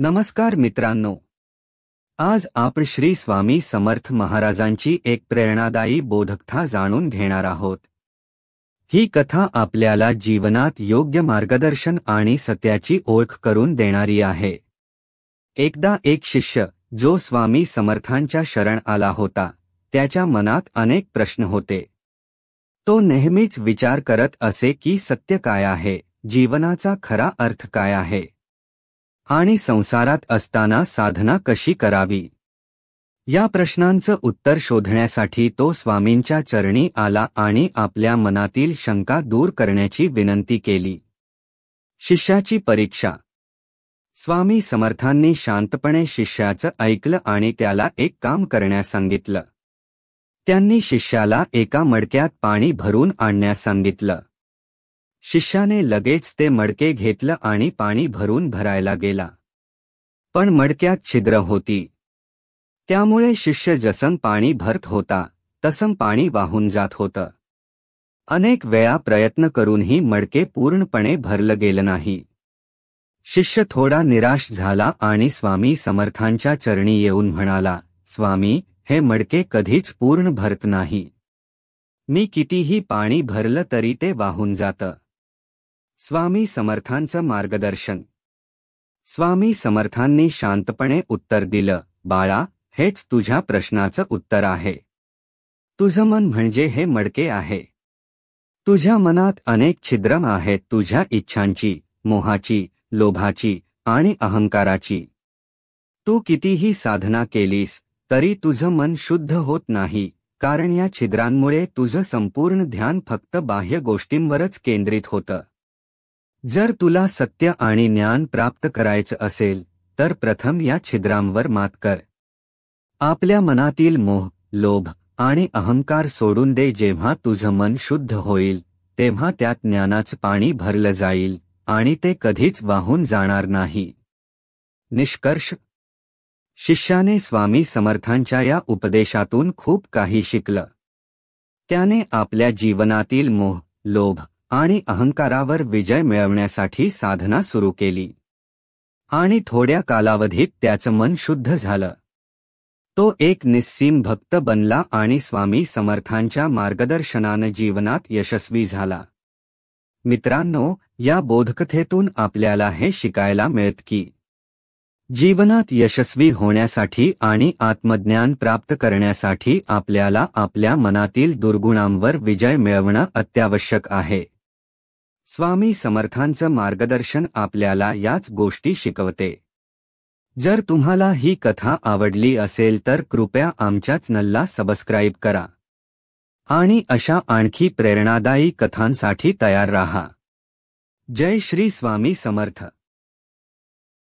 नमस्कार मित्रांनो, आज आपण श्री स्वामी समर्थ महाराजांची एक प्रेरणादायी बोधकथा जाणून घेणार आहोत। ही कथा आपल्याला जीवनात योग्य मार्गदर्शन आणि सत्याची ओळख करून देणारी आहे। एकदा एक शिष्य जो स्वामी समर्थांच्या शरण आला होता, त्याच्या मनात अनेक प्रश्न होते। तो नेहमीच विचार करत असे की सत्य काय आहे, जीवनाचा खरा अर्थ काय आहे आणि संसारात असताना साधना कशी करावी। या प्रश्नांचं उत्तर शोधण्यासाठी तो स्वामींच्या चरणी आला आणि आपल्या मनातील शंका दूर करण्याची विनंती केली। शिष्याची परीक्षा। स्वामी समर्थांनी शांतपणे शिष्याचं ऐकलं आणि त्याला एक काम करण्यास सांगितलं। त्यांनी शिष्याला एका मडक्यात पाणी भरून आणण्यास सांगितलं। शिष्याने लगेच ते मडके घेतलं आणि पाणी भरायला गेला। पण मडक्यात छिद्र होती, त्यामुळे शिष्य जसं पाणी भरत होता तसं पाणी वाहून जात होतं। अनेक वेळा प्रयत्न करूनही मडके पूर्णपणे भरलं गेलं नाही। शिष्य थोडा निराश झाला आणि स्वामी समर्थांच्या चरणी येऊन म्हणाला, स्वामी, हे मडके कधीच पूर्ण भरत नाही। मी कितीही पाणी भरलं तरी ते वाहून जातं। स्वामी समर्थांचं मार्गदर्शन। स्वामी समर्थांनी शांतपणे उत्तर दिलं, बाळा, हेच तुझ्या प्रश्नाचं उत्तर आहे। तुझं मन म्हणजे हे मडके आहे। तुझ्या मनात अनेक छिद्र आहेत, तुझ्या इच्छांची, मोहाची, लोभाची आणि अहंकाराची। तू कितीही साधना केलीस तरी तुझं मन शुद्ध होत नाही, कारण या छिद्रांमुळे तुझं संपूर्ण ध्यान फक्त बाह्य गोष्टींवरच केंद्रित होतं। जर तुला सत्य आणि ज्ञान प्राप्त करायचं असेल तर प्रथम या छिद्रांवर मात कर। आपल्या मनातील मोह, लोभ आणि अहंकार सोडून दे। जेव्हा तुझं मन शुद्ध होईल तेव्हा त्यात ज्ञानाचं पाणी भरलं जाईल आणि ते कधीच वाहून जाणार नाही। निष्कर्ष। शिष्याने स्वामी समर्थांच्या या उपदेशातून खूप काही शिकलं। त्याने आपल्या जीवनातील मोह, लोभ आणि अहंकारावर विजय मिळवण्यासाठी साधना सुरू केली आणि थोड्या कालावधीत त्याचं मन शुद्ध झालं। तो एक निस्सीम भक्त बनला आणि स्वामी समर्थांच्या मार्गदर्शनाने जीवनात यशस्वी झाला। मित्रांनो, या बोधकथेतून आपल्याला हे शिकायला मिळतं की जीवनात यशस्वी होण्यासाठी आणि आत्मज्ञान प्राप्त करण्यासाठी आपल्याला आपल्या मनातील दुर्गुणांवर विजय मिळवणं अत्यावश्यक आहे। स्वामी समर्थांचं मार्गदर्शन आपल्याला याच गोष्टी शिकवते। जर तुम्हाला ही कथा आवडली असेल तर कृपया आमच्या चॅनलला सबस्क्राईब करा आणि अशा आणखी प्रेरणादायी कथांसाठी तयार राहा। जय श्री स्वामी समर्थ।